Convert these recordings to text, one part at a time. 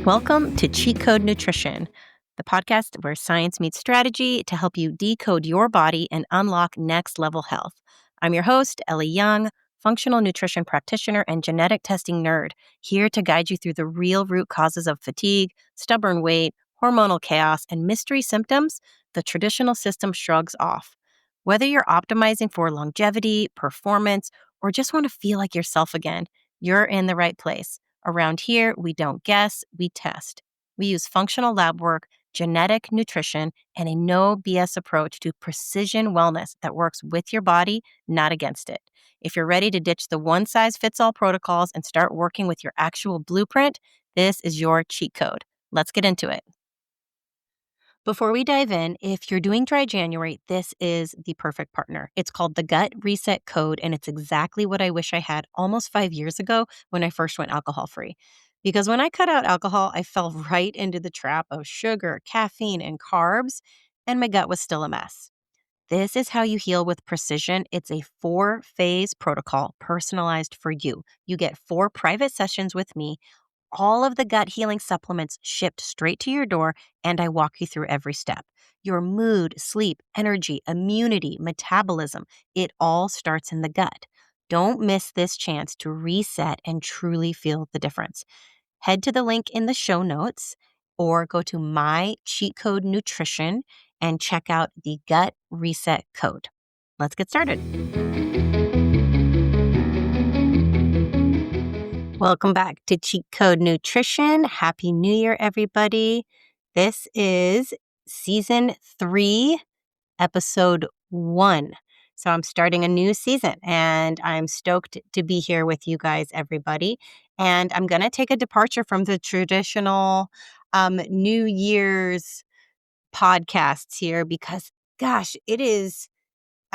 Welcome to Cheat Code Nutrition, the podcast where science meets strategy to help you decode your body and unlock next level health. I'm your host, Ellie Young, functional nutrition practitioner and genetic testing nerd, here to guide you through the real root causes of fatigue, stubborn weight, hormonal chaos, and mystery symptoms the traditional system shrugs off. Whether you're optimizing for longevity, performance, or just want to feel like yourself again, you're in the right place. Around here, we don't guess, we test. We use functional lab work, genetic nutrition, and a no BS approach to precision wellness that works with your body, not against it. If you're ready to ditch the one size fits all protocols and start working with your actual blueprint, this is your cheat code. Let's get into it. Before we dive in, if you're doing dry January, this is the perfect partner. It's called the Gut Reset Code, and it's exactly what I wish I had almost 5 years ago when I first went alcohol-free. Because when I cut out alcohol, I fell right into the trap of sugar, caffeine, and carbs, and my gut was still a mess. This is how you heal with precision. It's a 4-phase protocol personalized for you. You get 4 private sessions with me, all of the gut healing supplements shipped straight to your door, and I walk you through every step. Your mood, sleep, energy, immunity, metabolism, it all starts in the gut. Don't miss this chance to reset and truly feel the difference. Head to the link in the show notes or go to My Cheat Code Nutrition and check out the Gut Reset Code. Let's get started. Welcome back to Cheat Code Nutrition. Happy New Year, everybody. This is season 3, episode 1. So I'm starting a new season and I'm stoked to be here with you guys, everybody. And I'm going to take a departure from the traditional New Year's podcasts here because, gosh, it is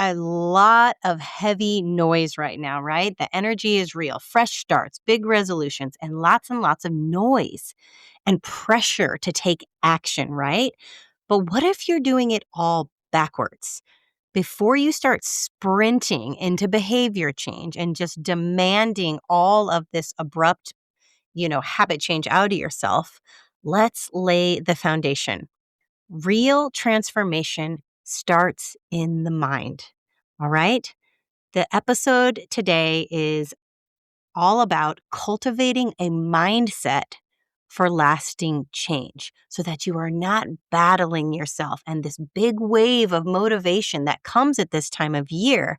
a lot of heavy noise right now, right? The energy is real. Fresh starts, big resolutions, and lots of noise and pressure to take action, right? But what if you're doing it all backwards? Before you start sprinting into behavior change and just demanding all of this abrupt, habit change out of yourself, let's lay the foundation. Real transformation starts in the mind. All right? The episode today is all about cultivating a mindset for lasting change so that you are not battling yourself and this big wave of motivation that comes at this time of year.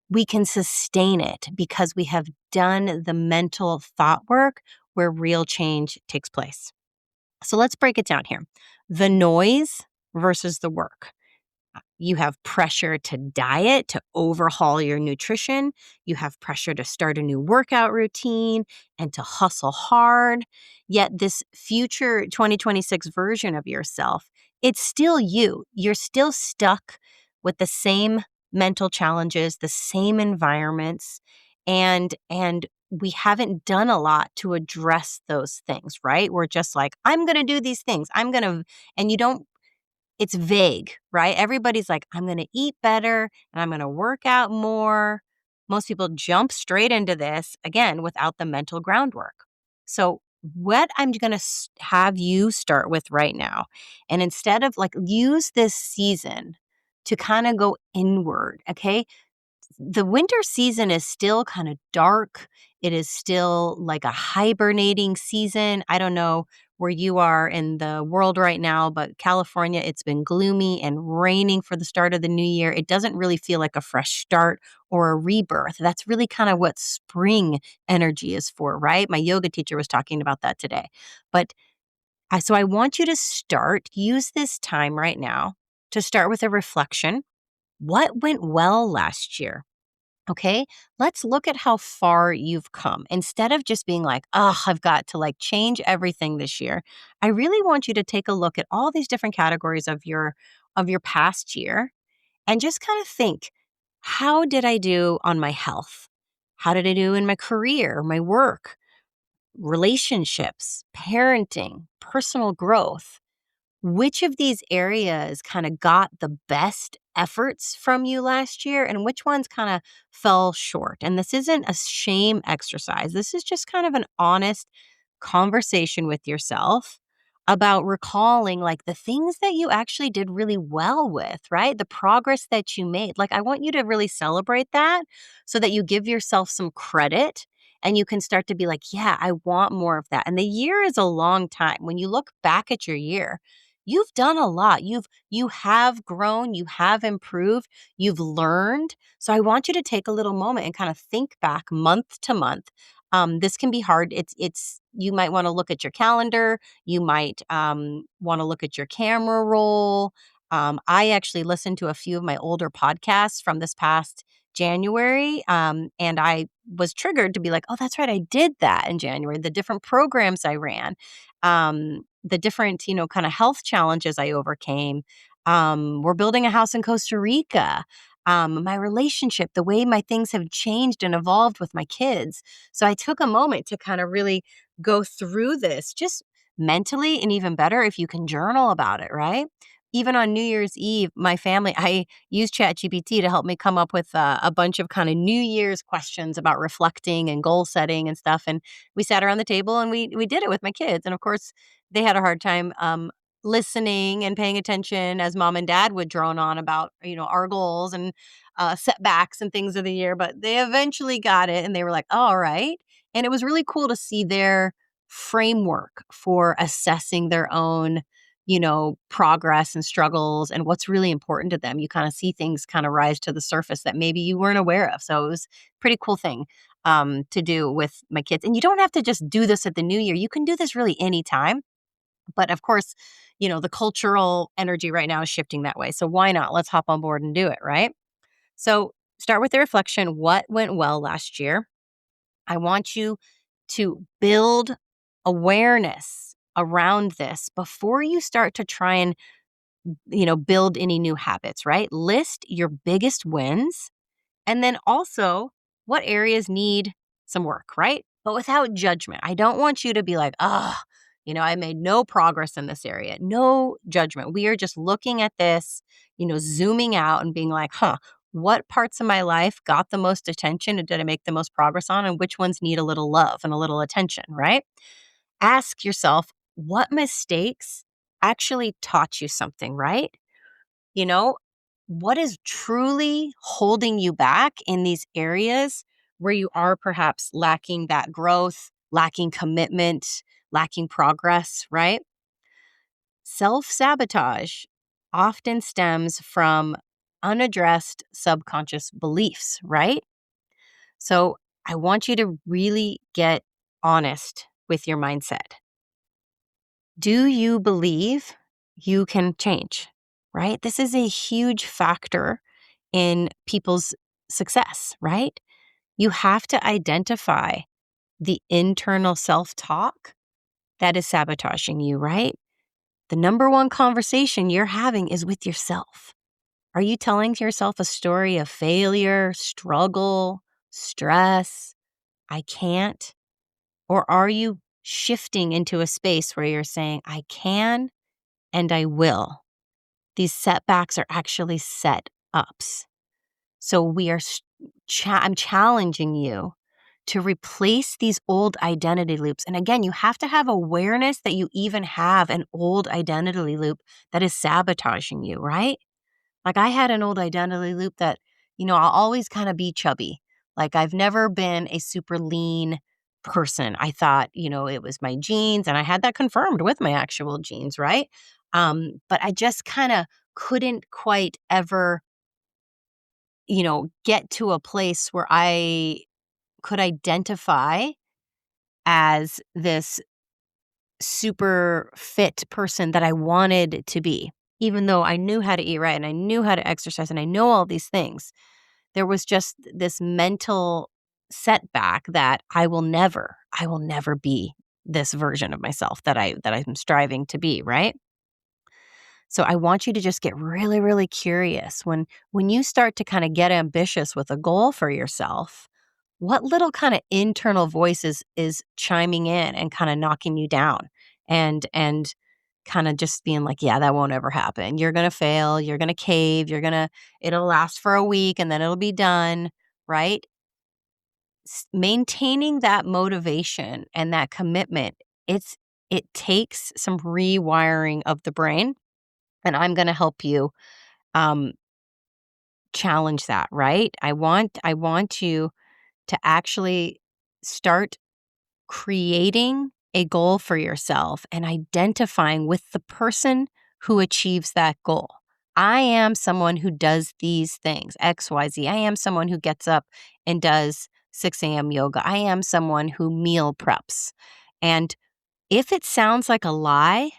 We can sustain it because we have done the mental thought work where real change takes place. So let's break it down here. The noise versus the work. You have pressure to diet, to overhaul your nutrition. You have pressure to start a new workout routine and to hustle hard. Yet this future 2026 version of yourself, it's still you. You're still stuck with the same mental challenges, the same environments, and we haven't done a lot to address those things, right? We're just like, I'm going to do these things. And you don't, it's vague, right? Everybody's like, I'm going to eat better and I'm going to work out more. Most people jump straight into this, again, without the mental groundwork. So what I'm going to have you start with right now, and instead of use this season to kind of go inward, okay? The winter season is still kind of dark. It is still like a hibernating season. I don't know where you are in the world right now, but California, it's been gloomy and raining for the start of the new year. It doesn't really feel like a fresh start or a rebirth. That's really kind of what spring energy is for, right? My yoga teacher was talking about that today. So I want you to use this time right now to start with a reflection. What went well last year? Okay, let's look at how far you've come. Instead of just being like, oh, I've got to change everything this year. I really want you to take a look at all these different categories of your past year and just kind of think, how did I do on my health? How did I do in my career, my work, relationships, parenting, personal growth? Which of these areas kind of got the best efforts from you last year and which ones kind of fell short? And this isn't a shame exercise. This is just kind of an honest conversation with yourself about recalling like the things that you actually did really well with, right? The progress that you made. Like, I want you to really celebrate that so that you give yourself some credit and you can start to be like, yeah, I want more of that. And the year is a long time. When you look back at your year, you've done a lot. You have grown, you have improved, you've learned. So I want you to take a little moment and kind of think back month to month. This can be hard. It's you might want to look at your calendar. You might want to look at your camera roll. I actually listened to a few of my older podcasts from this past January, and I was triggered to be like, oh, that's right, I did that in January. The different programs I ran, the different, kind of health challenges I overcame. We're building a house in Costa Rica. My relationship, the way my things have changed and evolved with my kids. So I took a moment to kind of really go through this just mentally, and even better if you can journal about it, right? Even on New Year's Eve, my family, I used ChatGPT to help me come up with a bunch of kind of New Year's questions about reflecting and goal setting and stuff. And we sat around the table and we did it with my kids. And of course, they had a hard time listening and paying attention as mom and dad would drone on about, our goals and setbacks and things of the year. But they eventually got it and they were like, oh, all right. And it was really cool to see their framework for assessing their own, progress and struggles and what's really important to them. You kind of see things kind of rise to the surface that maybe you weren't aware of. So it was a pretty cool thing to do with my kids. And you don't have to just do this at the new year. You can do this really anytime. But of course, the cultural energy right now is shifting that way. So why not? Let's hop on board and do it, right? So start with the reflection. What went well last year? I want you to build awareness around this before you start to try and, build any new habits, right? List your biggest wins and then also what areas need some work, right? But without judgment. I don't want you to be like, oh, I made no progress in this area. No judgment. We are just looking at this, zooming out and being like, what parts of my life got the most attention and did I make the most progress on? And which ones need a little love and a little attention, right? Ask yourself, what mistakes actually taught you something, right? You know, what is truly holding you back in these areas where you are perhaps lacking that growth, lacking commitment, lacking progress, right? Self sabotage often stems from unaddressed subconscious beliefs, right? So I want you to really get honest with your mindset. Do you believe you can change, right? This is a huge factor in people's success, right? You have to identify the internal self-talk that is sabotaging you, right? The number one conversation you're having is with yourself. Are you telling yourself a story of failure, struggle, stress, I can't? Or are you shifting into a space where you're saying, I can and I will? These setbacks are actually set ups. So I'm challenging you to replace these old identity loops. And again, you have to have awareness that you even have an old identity loop that is sabotaging you, right? Like I had an old identity loop that, I'll always kind of be chubby. Like I've never been a super lean person. I thought, it was my genes and I had that confirmed with my actual genes, right? But I just kind of couldn't quite ever, get to a place where I could identify as this super fit person that I wanted to be. Even though I knew how to eat right and I knew how to exercise and I know all these things, there was just this mental setback that I will never be this version of myself that I'm striving to be, right? So I want you to just get really, really curious when you start to kind of get ambitious with a goal for yourself, what little kind of internal voice is chiming in and kind of knocking you down and kind of just being like, yeah, that won't ever happen. You're going to fail. You're going to cave. It'll last for a week and then it'll be done. Right. Maintaining that motivation and that commitment it takes some rewiring of the brain, and I'm going to help you um, challenge that, right? I want you to actually start creating a goal for yourself and identifying with the person who achieves that goal. I am someone who does these things, XYZ. I am someone who gets up and does 6 a.m. yoga. I am someone who meal preps. And if it sounds like a lie,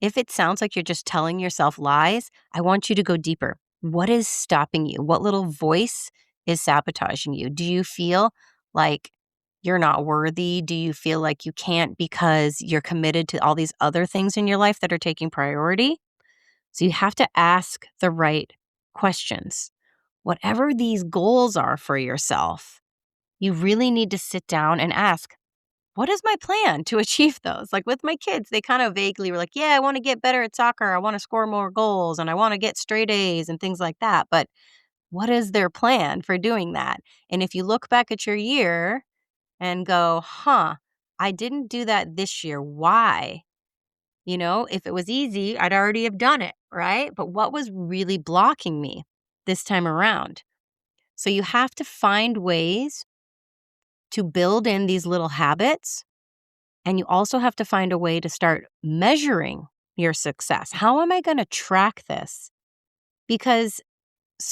if it sounds like you're just telling yourself lies, I want you to go deeper. What is stopping you? What little voice is sabotaging you? Do you feel like you're not worthy? Do you feel like you can't because you're committed to all these other things in your life that are taking priority? So you have to ask the right questions. Whatever these goals are for yourself, you really need to sit down and ask, what is my plan to achieve those? Like with my kids, they kind of vaguely were like, yeah, I want to get better at soccer. I want to score more goals and I want to get straight A's and things like that. But what is their plan for doing that? And if you look back at your year and go, I didn't do that this year. Why? If it was easy, I'd already have done it, right? But what was really blocking me this time around? So you have to find ways to build in these little habits. And you also have to find a way to start measuring your success. How am I going to track this? Because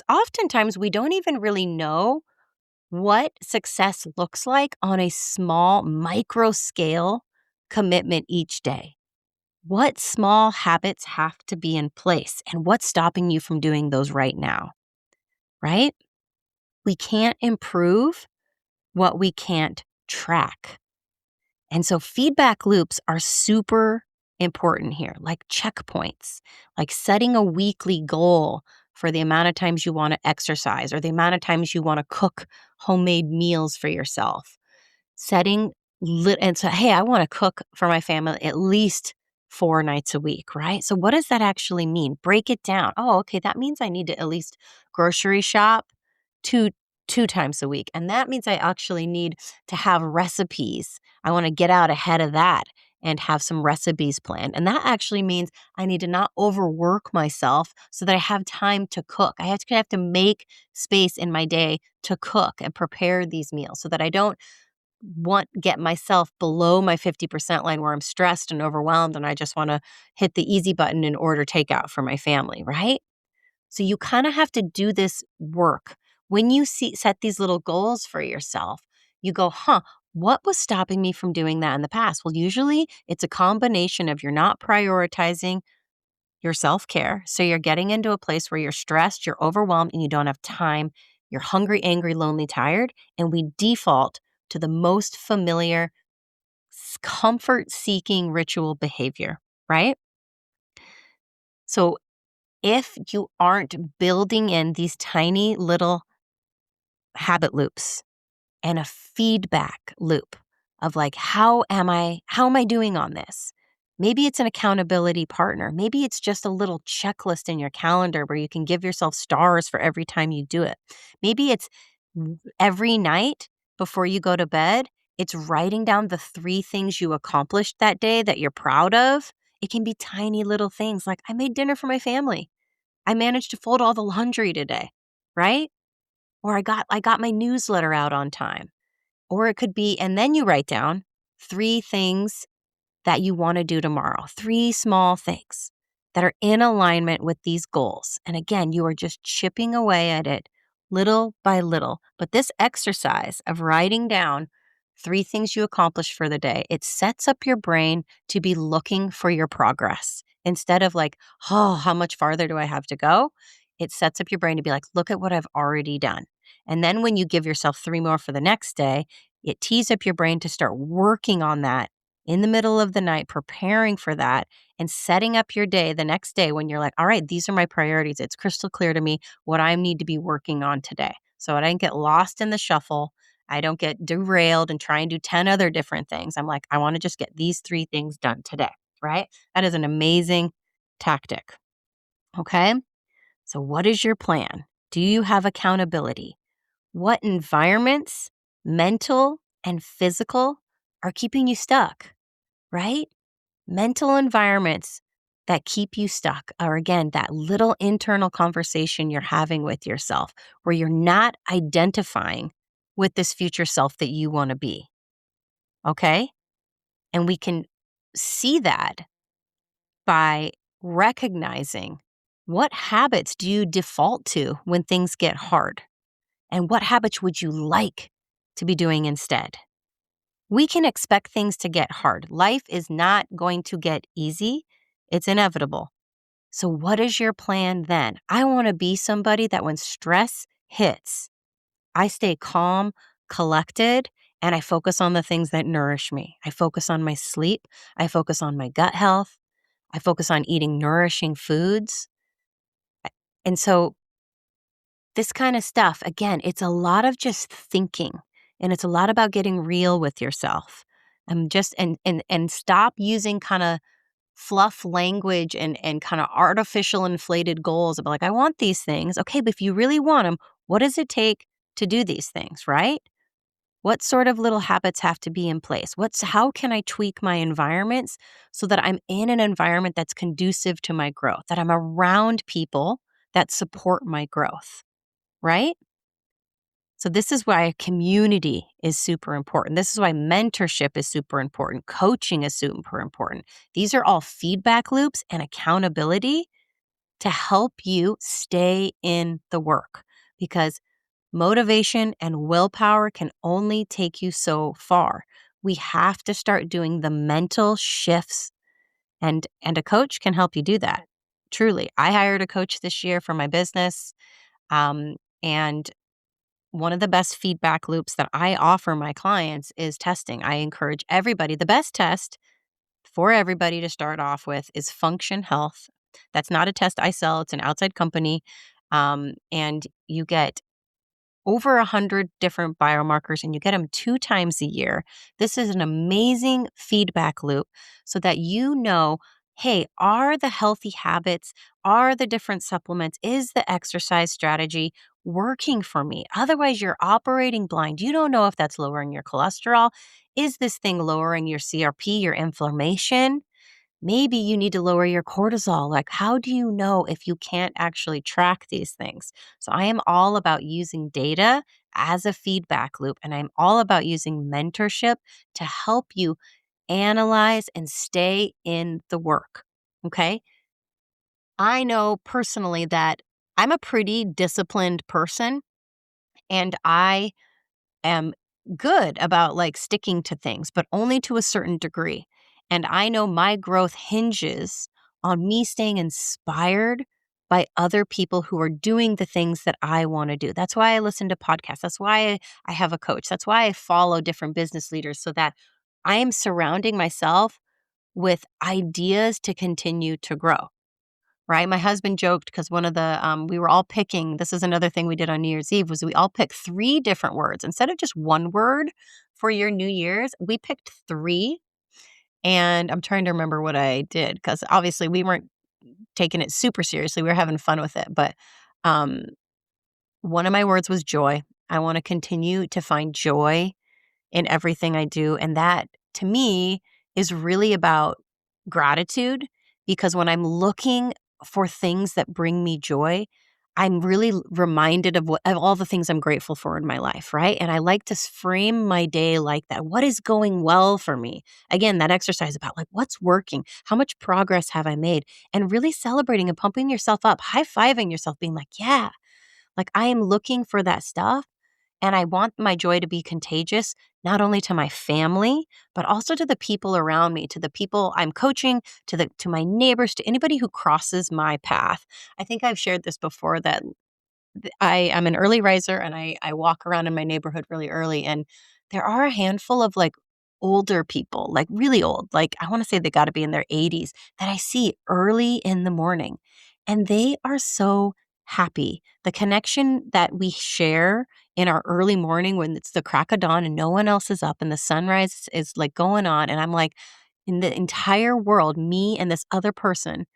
oftentimes we don't even really know what success looks like on a small micro scale commitment each day. What small habits have to be in place and what's stopping you from doing those right now, right? We can't improve what we can't track. And so feedback loops are super important here, like checkpoints, like setting a weekly goal for the amount of times you want to exercise or the amount of times you want to cook homemade meals for yourself. And so, hey, I want to cook for my family at least 4 nights a week, right? So what does that actually mean? Break it down. Oh, okay, that means I need to at least grocery shop two two times a week. And that means I actually need to have recipes. I want to get out ahead of that and have some recipes planned. And that actually means I need to not overwork myself so that I have time to cook. I have to make space in my day to cook and prepare these meals so that I don't get myself below my 50% line where I'm stressed and overwhelmed and I just want to hit the easy button and order takeout for my family, right? So you kind of have to do this work. When you set these little goals for yourself, you go, what was stopping me from doing that in the past? Well, usually it's a combination of you're not prioritizing your self-care. So you're getting into a place where you're stressed, you're overwhelmed, and you don't have time. You're hungry, angry, lonely, tired. And we default to the most familiar comfort-seeking ritual behavior, right? So if you aren't building in these tiny little habit loops and a feedback loop of like, how am I doing on this? Maybe it's an accountability partner. Maybe it's just a little checklist in your calendar where you can give yourself stars for every time you do it. Maybe it's every night before you go to bed, it's writing down the 3 things you accomplished that day that you're proud of. It can be tiny little things like I made dinner for my family. I managed to fold all the laundry today, right? Or I got my newsletter out on time. Or it could be, and then you write down 3 things that you want to do tomorrow, 3 small things that are in alignment with these goals. And again, you are just chipping away at it little by little. But this exercise of writing down 3 things you accomplished for the day, it sets up your brain to be looking for your progress. Instead of like, how much farther do I have to go? It sets up your brain to be like, look at what I've already done. And then when you give yourself 3 more for the next day, it tees up your brain to start working on that in the middle of the night, preparing for that and setting up your day the next day when you're like, all right, these are my priorities. It's crystal clear to me what I need to be working on today. So I don't get lost in the shuffle. I don't get derailed and try and do 10 other different things. I'm like, I want to just get these 3 things done today, right? That is an amazing tactic. Okay. So what is your plan? Do you have accountability? What environments, mental and physical, are keeping you stuck? right? Mental environments that keep you stuck are, again, that little internal conversation you're having with yourself where you're not identifying with this future self that you want to be. Okay? And we can see that by recognizing what habits do you default to when things get hard? And what habits would you like to be doing instead? We can expect things to get hard. Life is not going to get easy, it's inevitable. So, what is your plan then? I want to be somebody that when stress hits, I stay calm, collected, and I focus on the things that nourish me. I focus on my sleep. I focus on my gut health. I focus on eating nourishing foods. And so, this kind of stuff, again, it's a lot of just thinking and it's a lot about getting real with yourself. And stop using kind of fluff language and kind of artificial inflated goals of like, I want these things. Okay, but if you really want them, what does it take to do these things, right? What sort of little habits have to be in place? How can I tweak my environments so that I'm in an environment that's conducive to my growth, that I'm around people that support my growth, right? So this is why community is super important. This is why mentorship is super important. Coaching is super important. These are all feedback loops and accountability to help you stay in the work because motivation and willpower can only take you so far. We have to start doing the mental shifts and a coach can help you do that. Truly. I hired a coach this year for my business. And one of the best feedback loops that I offer my clients is testing. I encourage everybody. The best test for everybody to start off with is Function Health. That's not a test I sell, it's an outside company. And you get over 100 different biomarkers and you get them 2 times a year. This is an amazing feedback loop so that you know, hey, are the healthy habits, are the different supplements, is the exercise strategy working for me? Otherwise, you're operating blind. You don't know if that's lowering your cholesterol. Is this thing lowering your CRP, your inflammation? Maybe you need to lower your cortisol. Like, how do you know if you can't actually track these things? So, I am all about using data as a feedback loop, and I'm all about using mentorship to help you analyze and stay in the work. Okay. I know personally that I'm a pretty disciplined person, and I am good about like sticking to things, but only to a certain degree. And I know my growth hinges on me staying inspired by other people who are doing the things that I want to do. That's why I listen to podcasts. That's why I have a coach. That's why I follow different business leaders so that I am surrounding myself with ideas to continue to grow. Right. My husband joked because one of the, we were all picking, this is another thing we did on New Year's Eve, was we all picked 3 different words. Instead of just one word for your New Year's, we picked 3. And I'm trying to remember what I did because obviously we weren't taking it super seriously. We were having fun with it. But um, one of my words was joy. I want to continue to find joy in everything I do. And that to me is really about gratitude because when I'm looking for things that bring me joy, I'm really reminded of all the things I'm grateful for in my life, right? And I like to frame my day like that. What is going well for me? Again, that exercise about like what's working? How much progress have I made? And really celebrating and pumping yourself up, high-fiving yourself, being like, yeah, like I am looking for that stuff and I want my joy to be contagious, not only to my family, but also to the people around me, to the people I'm coaching, to my neighbors, to anybody who crosses my path. I think I've shared this before that I am an early riser and I walk around in my neighborhood really early. And there are a handful of like older people, like really old, like I want to say they got to be in their 80s that I see early in the morning. And they are so happy. The connection that we share in our early morning when it's the crack of dawn and no one else is up and the sunrise is like going on. And I'm like, in the entire world, me and this other person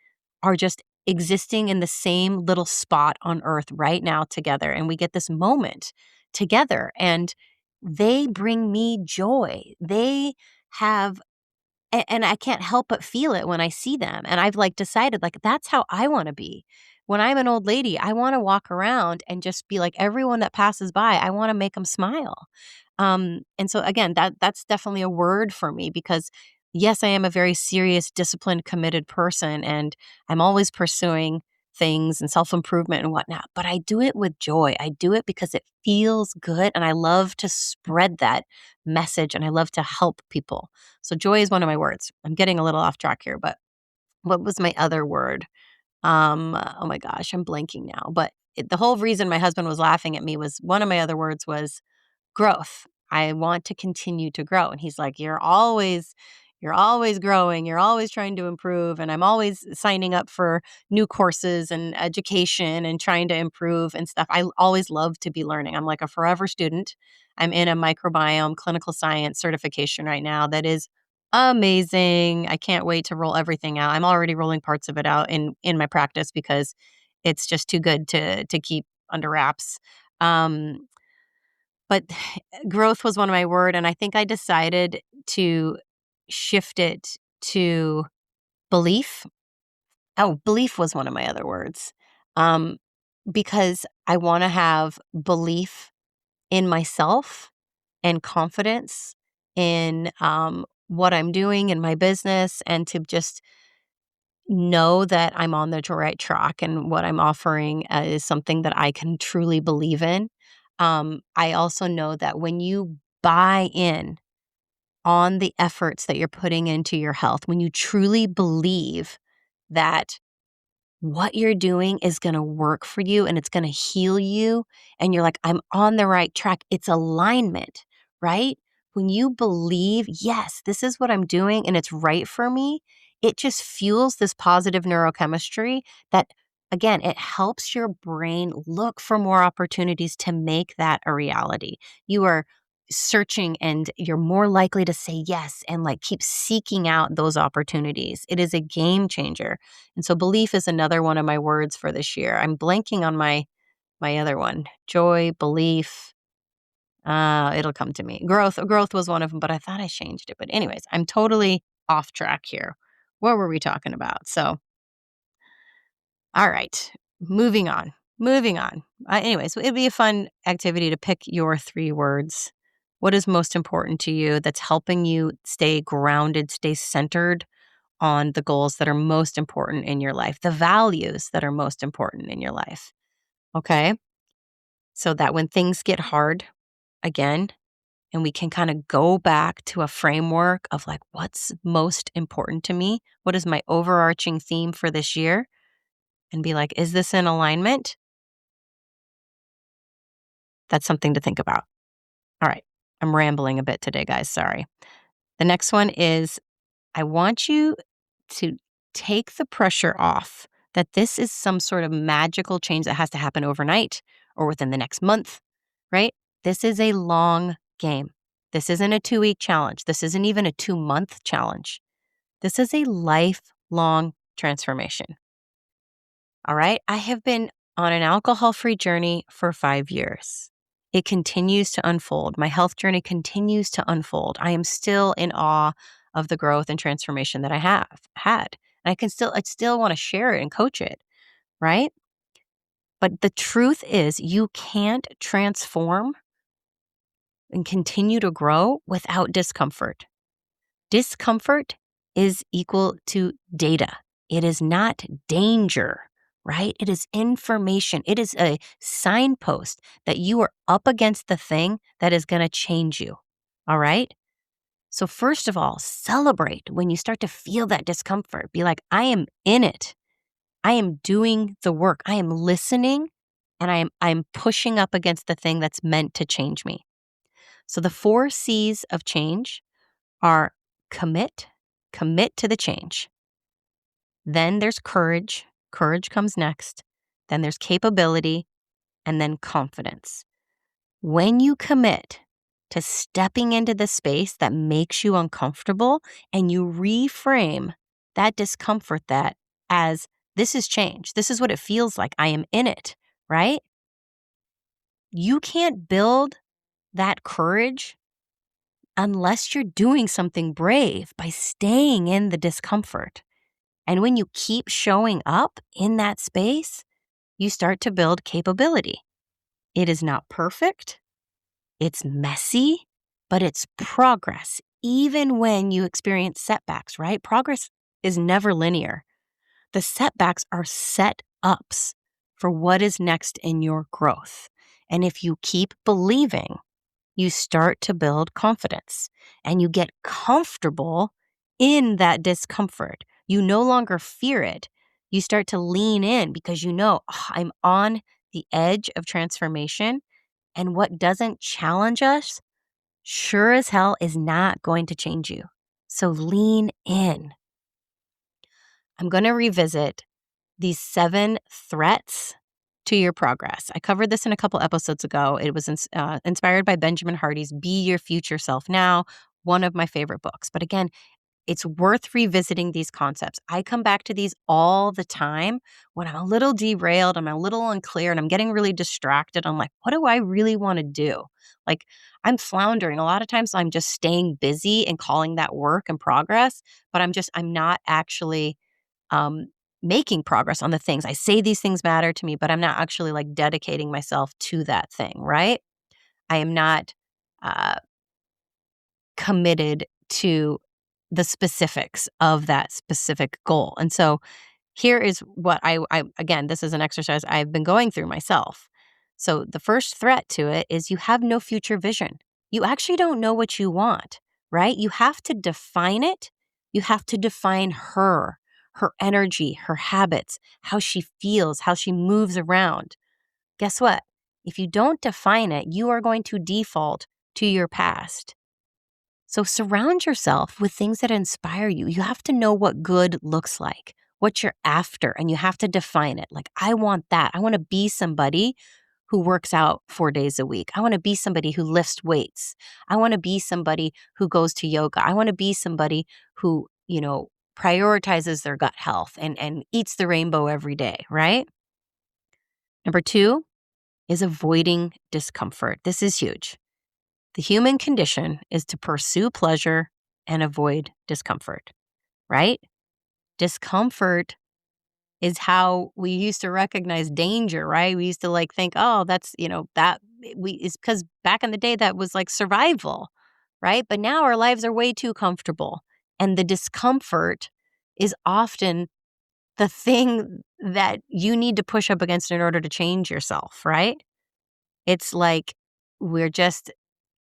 are just existing in the same little spot on earth right now together. And we get this moment together and they bring me joy. They have And I can't help but feel it when I see them, and I've, like, decided, like, that's how I wanna be. When I'm an old lady, I wanna walk around and just be like, everyone that passes by, I wanna make them smile. And so, again, that's definitely a word for me because, yes, I am a very serious, disciplined, committed person, and I'm always pursuing things and self-improvement and whatnot, but I do it with joy. I do it because it feels good, and I love to spread that message, and I love to help people. So joy is one of my words. I'm getting a little off track here, but what was my other word? Oh my gosh, I'm blanking now. But the whole reason my husband was laughing at me was one of my other words was growth. I want to continue to grow. And he's like, you're always growing. You're always trying to improve. And I'm always signing up for new courses and education and trying to improve and stuff. I always love to be learning. I'm like a forever student. I'm in a microbiome clinical science certification right now that is amazing. I can't wait to roll everything out. I'm already rolling parts of it out in my practice because it's just too good to keep under wraps. Um, but growth was one of my word, and I think I decided to shift it to belief. Oh, belief was one of my other words. Um, because I want to have belief in myself and confidence in what I'm doing in my business, and to just know that I'm on the right track and what I'm offering is something that I can truly believe in. I also know that when you buy in on the efforts that you're putting into your health, when you truly believe that what you're doing is going to work for you and it's going to heal you, and you're like, I'm on the right track. It's alignment, right? When you believe, yes, this is what I'm doing and it's right for me, it just fuels this positive neurochemistry that, again, it helps your brain look for more opportunities to make that a reality. You are searching and you're more likely to say yes and like keep seeking out those opportunities. It is a game changer. And so belief is another one of my words for this year. I'm blanking on my other one. Joy, belief. It'll come to me. Growth was one of them, but I thought I changed it. But anyways, I'm totally off track here. What were we talking about? So, all right, moving on. Moving on. Anyways, it'd be a fun activity to pick your 3 words. What is most important to you that's helping you stay grounded, stay centered on the goals that are most important in your life, the values that are most important in your life. Okay. So that when things get hard again, and we can kind of go back to a framework of like, what's most important to me? What is my overarching theme for this year? And be like, is this in alignment? That's something to think about. All right. I'm rambling a bit today, guys. Sorry. The next one is I want you to take the pressure off that this is some sort of magical change that has to happen overnight or within the next month, right? This is a long game. This isn't a 2-week challenge. This isn't even a 2-month challenge. This is a lifelong transformation. All right. I have been on an alcohol free journey for 5 years. It continues to unfold. My health journey continues to unfold. I am still in awe of the growth and transformation that I have had. And I still want to share it and coach it, right? But the truth is, you can't transform and continue to grow without discomfort. Discomfort is equal to data. It is not danger, right? It is information. It is a signpost that you are up against the thing that is going to change you. All right. So, first of all, celebrate when you start to feel that discomfort. Be like, I am in it. I am doing the work. I am listening, and I'm pushing up against the thing that's meant to change me. So, the 4 C's of change are commit, commit to the change. Then there's courage. Courage comes next. Then there's capability, and then confidence. When you commit to stepping into the space that makes you uncomfortable and you reframe that discomfort that as this is change. This is what it feels like. I am in it, right? You can't build that courage unless you're doing something brave by staying in the discomfort. And when you keep showing up in that space, you start to build capability. It is not perfect. It's messy, but it's progress, even when you experience setbacks, right? Progress is never linear. The setbacks are set ups for what is next in your growth. And if you keep believing, you start to build confidence and you get comfortable in that discomfort. You no longer fear it. You start to lean in because you know, "Oh, I'm on the edge of transformation. And what doesn't challenge us, sure as hell, is not going to change you." So lean in. I'm going to revisit these 7 threats to your progress. I covered this in a couple episodes ago. It was inspired by Benjamin Hardy's Be Your Future Self Now, one of my favorite books. But again, it's worth revisiting these concepts. I come back to these all the time when I'm a little derailed, I'm a little unclear, and I'm getting really distracted. I'm like, what do I really want to do? Like, I'm floundering. A lot of times I'm just staying busy and calling that work and progress, but I'm not actually um, making progress on the things. I say these things matter to me, but I'm not actually like dedicating myself to that thing, right? I am not uh, committed to the specifics of that specific goal. And so here is what I again, this is an exercise I've been going through myself. So the first threat to it is you have no future vision. You actually don't know what you want, right? You have to define it. You have to define her energy, her habits, how she feels, how she moves around. Guess what? If you don't define it, you are going to default to your past. So surround yourself with things that inspire you. You have to know what good looks like, what you're after, and you have to define it. Like, I want that. I want to be somebody who works out 4 days a week. I want to be somebody who lifts weights. I want to be somebody who goes to yoga. I want to be somebody who, prioritizes their gut health and eats the rainbow every day, right? Number 2 is avoiding discomfort. This is huge. The human condition is to pursue pleasure and avoid discomfort, right? Discomfort is how we used to recognize danger, right? We used to like think, oh, that's, that it's because back in the day that was like survival, right? But now our lives are way too comfortable. And the discomfort is often the thing that you need to push up against in order to change yourself, right? It's like we're just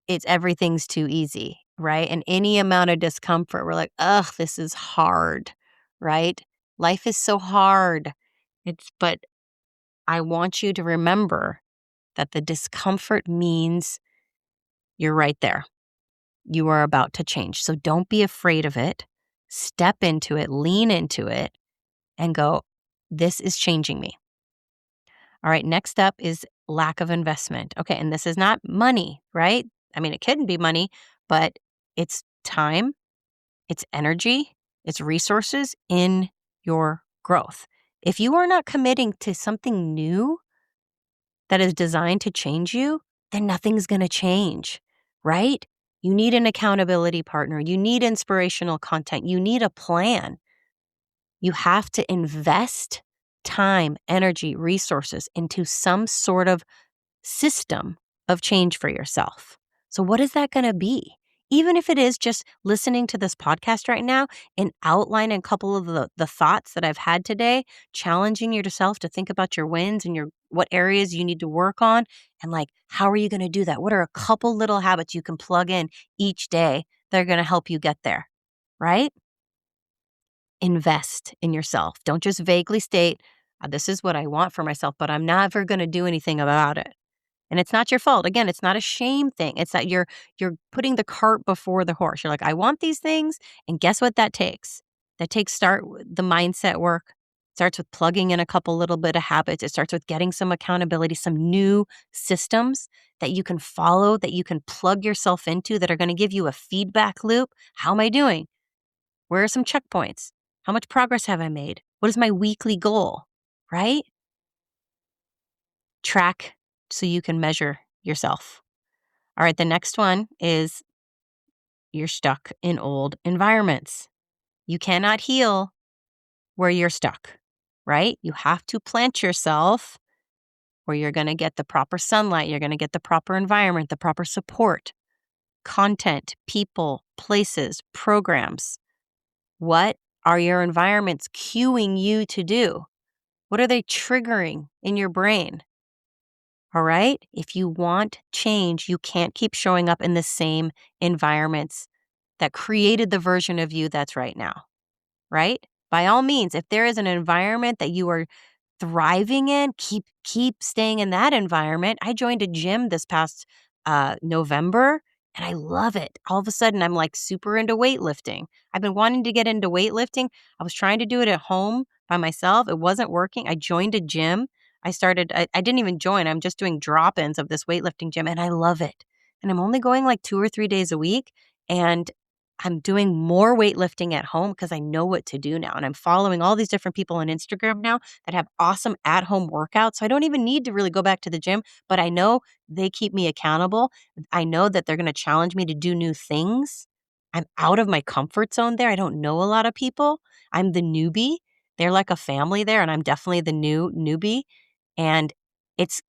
it's everything's too easy, right? And any amount of discomfort, we're like, ugh, this is hard, right? Life is so hard. But I want you to remember that the discomfort means you're right there. You are about to change. So don't be afraid of it. Step into it, lean into it, and go, this is changing me. All right, next up is lack of investment. Okay, and this is not money, right? I mean, it can be money, but it's time, it's energy, it's resources in your growth. If you are not committing to something new that is designed to change you, then nothing's going to change, right? You need an accountability partner. You need inspirational content. You need a plan. You have to invest time, energy, resources into some sort of system of change for yourself. So what is that going to be? Even if it is just listening to this podcast right now and outlining a couple of the thoughts that I've had today, challenging yourself to think about your wins and what areas you need to work on, and like, how are you going to do that? What are a couple little habits you can plug in each day that are going to help you get there, right? Invest in yourself. Don't just vaguely state, this is what I want for myself, but I'm never going to do anything about it. And it's not your fault. Again, it's not a shame thing. It's that you're putting the cart before the horse. You're like, I want these things, and guess what that takes? That takes the mindset work. Starts with plugging in a couple little bit of habits. It starts with getting some accountability, some new systems that you can follow, that you can plug yourself into, that are going to give you a feedback loop. How am I doing? Where are some checkpoints? How much progress have I made? What is my weekly goal? Right? Track so you can measure yourself. All right, the next one is you're stuck in old environments. You cannot heal where you're stuck, right? You have to plant yourself where you're going to get the proper sunlight, you're going to get the proper environment, the proper support, content, people, places, programs. What are your environments cueing you to do? What are they triggering in your brain? All right? If you want change, you can't keep showing up in the same environments that created the version of you that's right now, right? By all means, if there is an environment that you are thriving in, keep staying in that environment. I joined a gym this past November and I love it. All of a sudden I'm like super into weightlifting. I've been wanting to get into weightlifting. I was trying to do it at home by myself. It wasn't working. I joined a gym. I didn't even join. I'm just doing drop-ins of this weightlifting gym and I love it. And I'm only going like 2 or 3 days a week and I'm doing more weightlifting at home because I know what to do now. And I'm following all these different people on Instagram now that have awesome at-home workouts. So I don't even need to really go back to the gym, but I know they keep me accountable. I know that they're going to challenge me to do new things. I'm out of my comfort zone there. I don't know a lot of people. I'm the newbie. They're like a family there, and I'm definitely the new newbie. And it's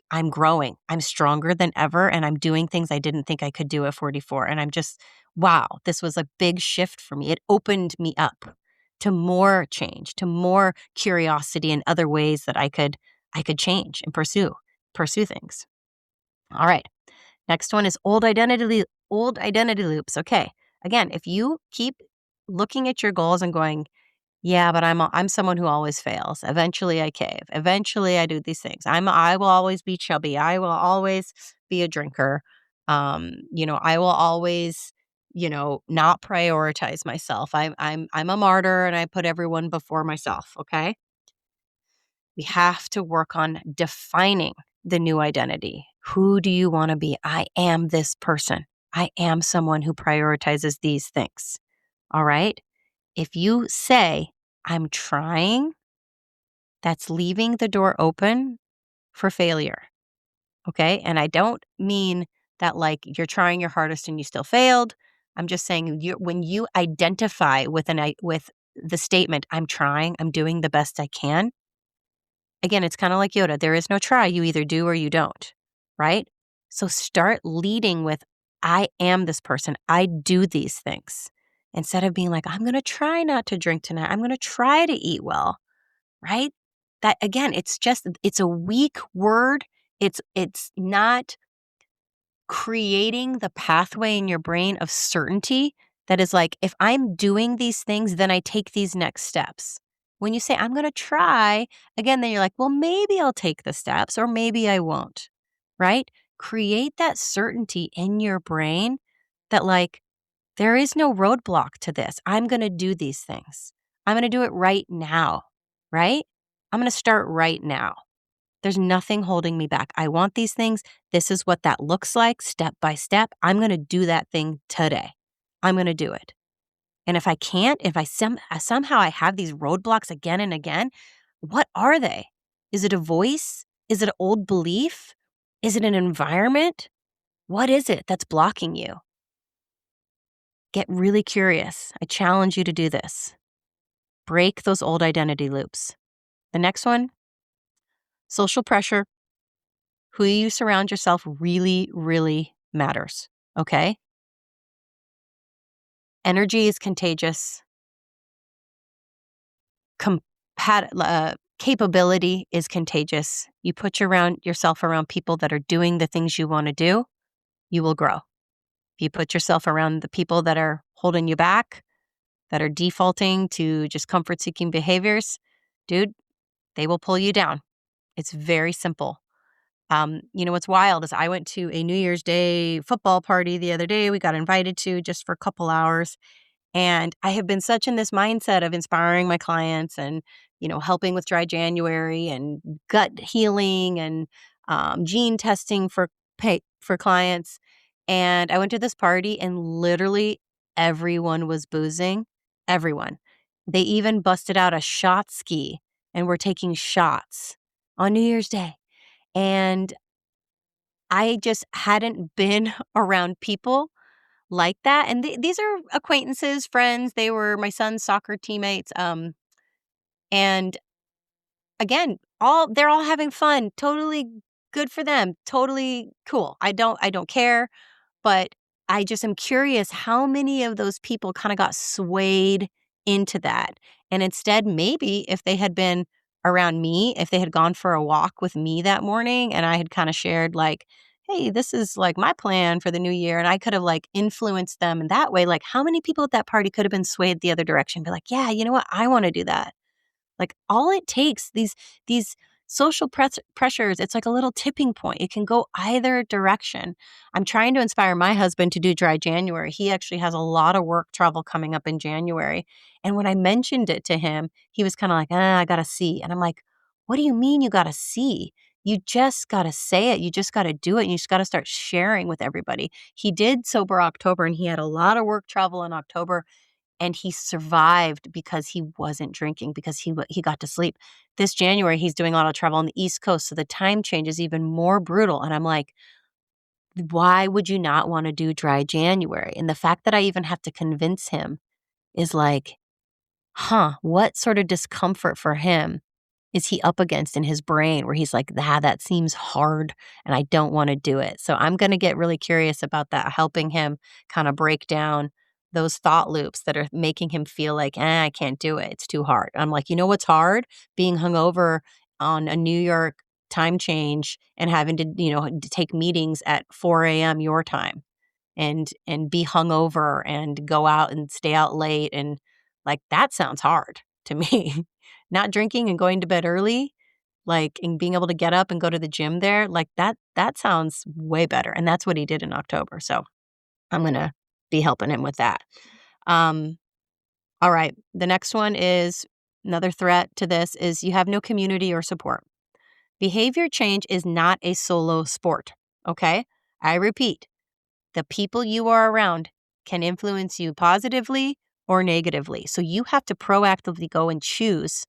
I'm growing. I'm stronger than ever, and I'm doing things I didn't think I could do at 44. And I'm just, wow, this was a big shift for me. It opened me up to more change, to more curiosity and other ways that I could change and pursue things. All right. Next one is old identity loops. Okay. Again, if you keep looking at your goals and going, yeah, but I'm someone who always fails. Eventually I cave. Eventually I do these things. I will always be chubby. I will always be a drinker. I will always, not prioritize myself. I'm a martyr and I put everyone before myself, okay? We have to work on defining the new identity. Who do you want to be? I am this person. I am someone who prioritizes these things. All right? If you say, I'm trying, that's leaving the door open for failure. Okay. And I don't mean that like you're trying your hardest and you still failed. I'm just saying when you identify with the statement, I'm trying, I'm doing the best I can. Again, it's kind of like Yoda. There is no try. You either do or you don't. Right. So start leading with, I am this person. I do these things. Instead of being like, I'm going to try not to drink tonight. I'm going to try to eat well. Right? That again, it's a weak word. It's not creating the pathway in your brain of certainty that is like, if I'm doing these things, then I take these next steps. When you say, I'm going to try, again, then you're like, well, maybe I'll take the steps or maybe I won't, right? Create that certainty in your brain that like, there is no roadblock to this. I'm going to do these things. I'm going to do it right now, right? I'm going to start right now. There's nothing holding me back. I want these things. This is what that looks like step by step. I'm going to do that thing today. I'm going to do it. And if I can't, if somehow I have these roadblocks again and again, what are they? Is it a voice? Is it an old belief? Is it an environment? What is it that's blocking you? Get really curious. I challenge you to do this. Break those old identity loops. The next one, social pressure. Who you surround yourself really, really matters. Okay? Energy is contagious. Capability is contagious. You put yourself around people that are doing the things you want to do, you will grow. If you put yourself around the people that are holding you back, that are defaulting to just comfort-seeking behaviors, dude, they will pull you down. It's very simple. What's wild is I went to a New Year's Day football party the other day. We got invited to just for a couple hours. And I have been such in this mindset of inspiring my clients and, helping with dry January and gut healing and gene testing for clients. And I went to this party and literally everyone was boozing. Everyone. They even busted out a shot ski and were taking shots on New Year's Day. And I just hadn't been around people like that. And these are acquaintances, friends. They were my son's soccer teammates. And again, they're all having fun. Totally good for them. Totally cool. I don't care. But I just am curious how many of those people kind of got swayed into that. And instead, maybe if they had been around me, if they had gone for a walk with me that morning and I had kind of shared like, hey, this is like my plan for the new year. And I could have like influenced them in that way. Like how many people at that party could have been swayed the other direction? Be like, yeah, you know what? I want to do that. Like all it takes, these social pressures, it's like a little tipping point. It can go either direction. I'm trying to inspire my husband to do dry January. He actually has a lot of work travel coming up in January. And when I mentioned it to him, he was kind of like, I got to see. And I'm like, what do you mean you got to see? You just got to say it. You just got to do it. And you just got to start sharing with everybody. He did sober October and he had a lot of work travel in October and he survived because he wasn't drinking, because he got to sleep. This January, he's doing a lot of travel on the East Coast, so the time change is even more brutal, and I'm like, why would you not wanna do dry January? And the fact that I even have to convince him is like, what sort of discomfort for him is he up against in his brain where he's like, that seems hard and I don't want to do it. So I'm going to get really curious about that, helping him kind of break down those thought loops that are making him feel like, I can't do it. It's too hard. I'm like, you know what's hard? Being hungover on a New York time change and having to, to take meetings at 4 a.m. your time and be hungover and go out and stay out late. And like, that sounds hard to me. Not drinking and going to bed early, like, and being able to get up and go to the gym there, like that sounds way better. And that's what he did in October. So I'm going to be helping him with that. Um, all right. The next one is another threat to this is you have no community or support. Behavior change is not a solo sport. Okay. I repeat, the people you are around can influence you positively or negatively. So you have to proactively go and choose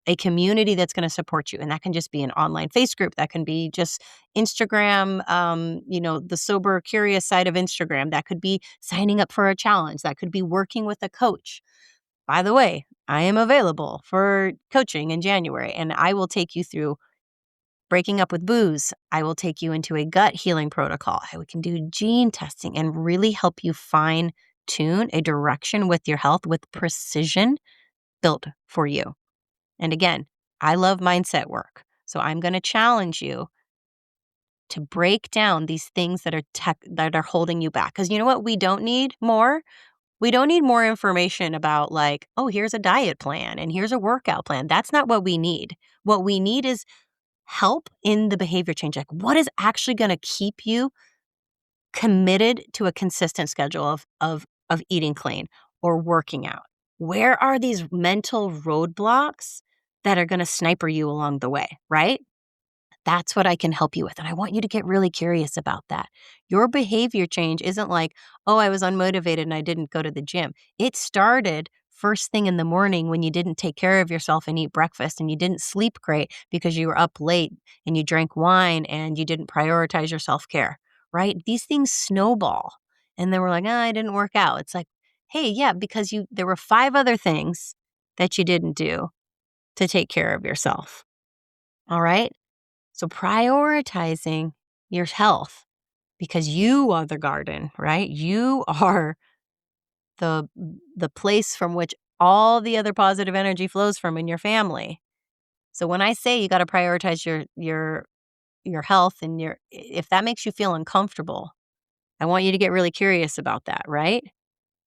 a community that's going to support you. And that can just be an online face group. That can be just Instagram, the sober curious side of Instagram. That could be signing up for a challenge. That could be working with a coach. By the way, I am available for coaching in January, and I will take you through breaking up with booze. I will take you into a gut healing protocol. We can do gene testing and really help you fine tune a direction with your health with precision built for you. And again, I love mindset work. So I'm going to challenge you to break down these things that are holding you back. Because you know what we don't need more? We don't need more information about like, oh, here's a diet plan and here's a workout plan. That's not what we need. What we need is help in the behavior change. Like what is actually going to keep you committed to a consistent schedule of eating clean or working out? Where are these mental roadblocks that are going to sniper you along the way, right? That's what I can help you with. And I want you to get really curious about that. Your behavior change isn't like, oh, I was unmotivated and I didn't go to the gym. It started first thing in the morning when you didn't take care of yourself and eat breakfast and you didn't sleep great because you were up late and you drank wine and you didn't prioritize your self-care, right? These things snowball. And then we're like, I didn't work out. It's like, hey, yeah, because there were 5 other things that you didn't do to take care of yourself. All right? So prioritizing your health because you are the garden, right? You are the the place from which all the other positive energy flows from in your family. So when I say you got to prioritize your health and if that makes you feel uncomfortable, I want you to get really curious about that, right?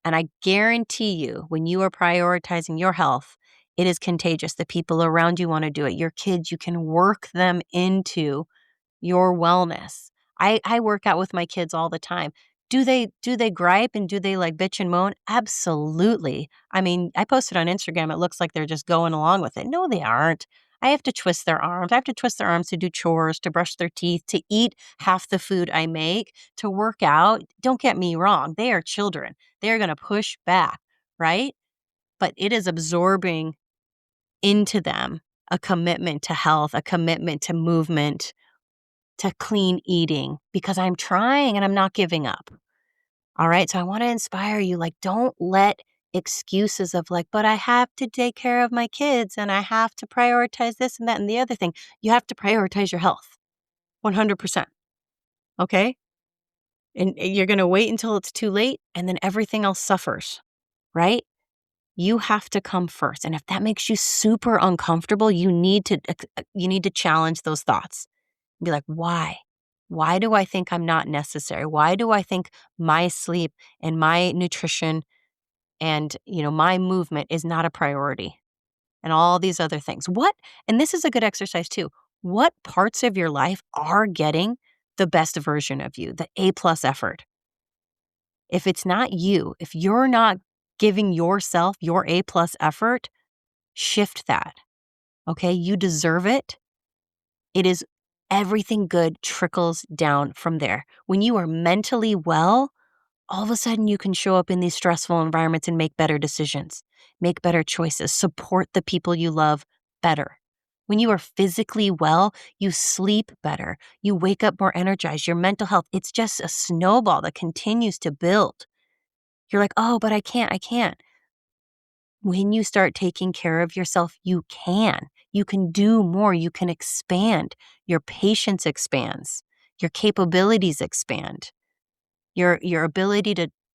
And I guarantee you, when you are prioritizing your health, it is contagious. The people around you want to do it. Your kids, you can work them into your wellness. I work out with my kids all the time. Do they gripe and do they like bitch and moan? Absolutely. I mean, I posted on Instagram, it looks like they're just going along with it. No, they aren't. I have to twist their arms. I have to twist their arms to do chores, to brush their teeth, to eat half the food I make, to work out. Don't get me wrong. They are children. They're going to push back, right? But it is absorbing into them a commitment to health, a commitment to movement, to clean eating because I'm trying and I'm not giving up. All right. So I want to inspire you. Like, don't let excuses of like, but I have to take care of my kids and I have to prioritize this and that and the other thing. You have to prioritize your health 100%. Okay. And you're going to wait until it's too late and then everything else suffers. Right. You have to come first. And if that makes you super uncomfortable, you need to challenge those thoughts. Be like, why? Why do I think I'm not necessary? Why do I think my sleep and my nutrition and, my movement is not a priority and all these other things? And this is a good exercise too. What parts of your life are getting the best version of you, the A plus effort? If it's not you, if you're not giving yourself your A plus effort, shift that. Okay. You deserve it. It is everything good trickles down from there. When you are mentally well, all of a sudden you can show up in these stressful environments and make better decisions, make better choices, support the people you love better. When you are physically well, you sleep better. You wake up more energized. Your mental health, it's just a snowball that continues to build. You're like, oh, but I can't. When you start taking care of yourself, you can. You can do more. You can expand. Your patience expands. Your capabilities expand. Your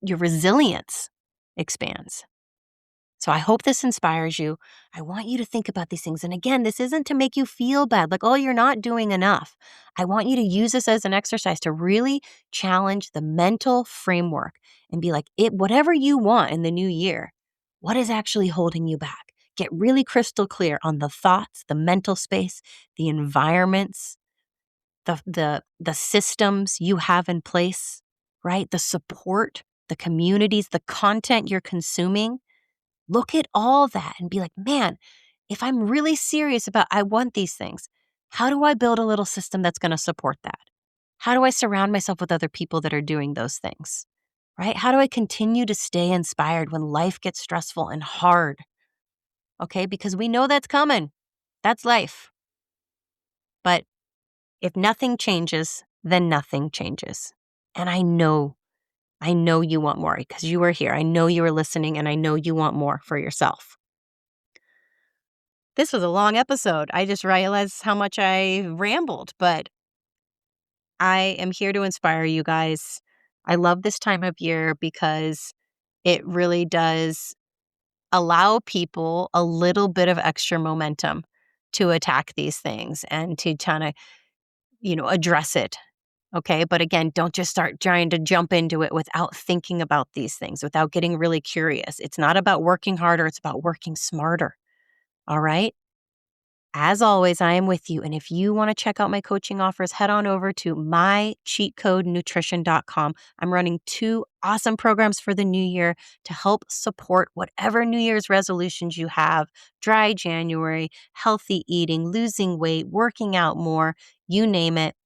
resilience expands. So I hope this inspires you. I want you to think about these things. And again, this isn't to make you feel bad, like, oh, you're not doing enough. I want you to use this as an exercise to really challenge the mental framework and be like, whatever you want in the new year, what is actually holding you back? Get really crystal clear on the thoughts, the mental space, the environments, the systems you have in place, right? The support, the communities, the content you're consuming. Look at all that and be like, man, if I'm really serious about I want these things, how do I build a little system that's going to support that? How do I surround myself with other people that are doing those things? Right? How do I continue to stay inspired when life gets stressful and hard? Okay, because we know that's coming. That's life. But if nothing changes, then nothing changes. And I know you want more because you are here. I know you are listening and I know you want more for yourself. This was a long episode. I just realized how much I rambled, but I am here to inspire you guys. I love this time of year because it really does allow people a little bit of extra momentum to attack these things and to kind of, address it. Okay. But again, don't just start trying to jump into it without thinking about these things, without getting really curious. It's not about working harder. It's about working smarter. All right. As always, I am with you. And if you want to check out my coaching offers, head on over to mycheatcodenutrition.com. I'm running 2 awesome programs for the new year to help support whatever New Year's resolutions you have. Dry January, healthy eating, losing weight, working out more, you name it.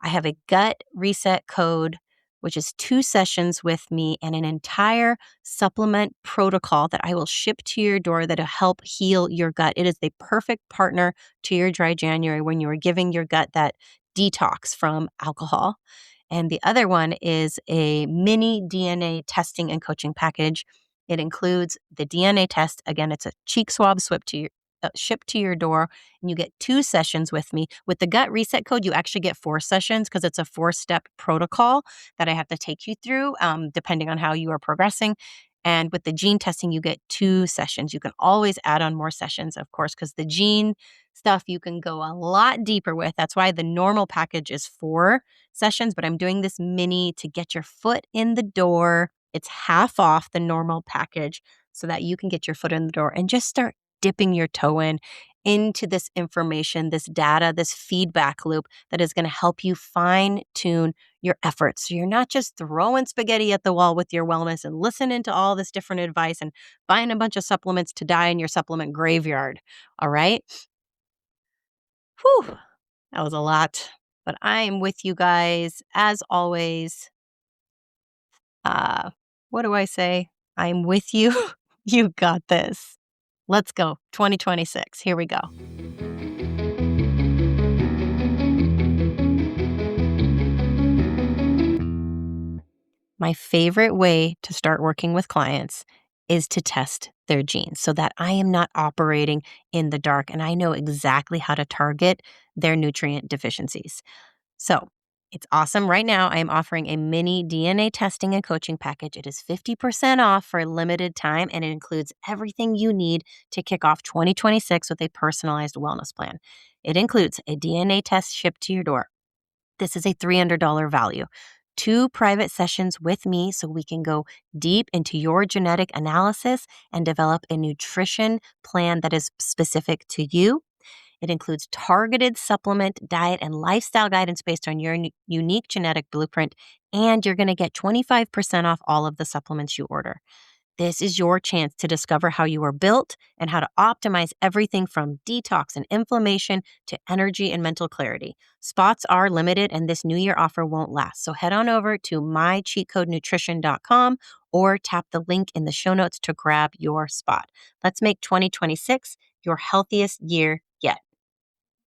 I have a gut reset code, which is 2 sessions with me and an entire supplement protocol that I will ship to your door that'll help heal your gut. It is the perfect partner to your dry January when you are giving your gut that detox from alcohol. And the other one is a mini DNA testing and coaching package. It includes the DNA test. Again, it's a cheek swab shipped to your door, and you get 2 sessions with me. With the gut reset code, you actually get 4 sessions because it's a 4-step protocol that I have to take you through, depending on how you are progressing. And with the gene testing, you get 2 sessions. You can always add on more sessions, of course, because the gene stuff you can go a lot deeper with. That's why the normal package is 4 sessions, but I'm doing this mini to get your foot in the door. It's half off the normal package so that you can get your foot in the door and just start dipping your toe into this information, this data, this feedback loop that is going to help you fine tune your efforts. So you're not just throwing spaghetti at the wall with your wellness and listening to all this different advice and buying a bunch of supplements to die in your supplement graveyard. All right. Whew. That was a lot, but I am with you guys as always. What do I say? I'm with you. You got this. Let's go. 2026. Here we go. My favorite way to start working with clients is to test their genes so that I am not operating in the dark and I know exactly how to target their nutrient deficiencies. So it's awesome. Right now, I am offering a mini DNA testing and coaching package. It is 50% off for a limited time, and it includes everything you need to kick off 2026 with a personalized wellness plan. It includes a DNA test shipped to your door. This is a $300 value. 2 private sessions with me so we can go deep into your genetic analysis and develop a nutrition plan that is specific to you. It includes targeted supplement, diet, and lifestyle guidance based on your unique genetic blueprint. And you're going to get 25% off all of the supplements you order. This is your chance to discover how you are built and how to optimize everything from detox and inflammation to energy and mental clarity. Spots are limited and this new year offer won't last. So head on over to mycheatcodenutrition.com or tap the link in the show notes to grab your spot. Let's make 2026 your healthiest year yet.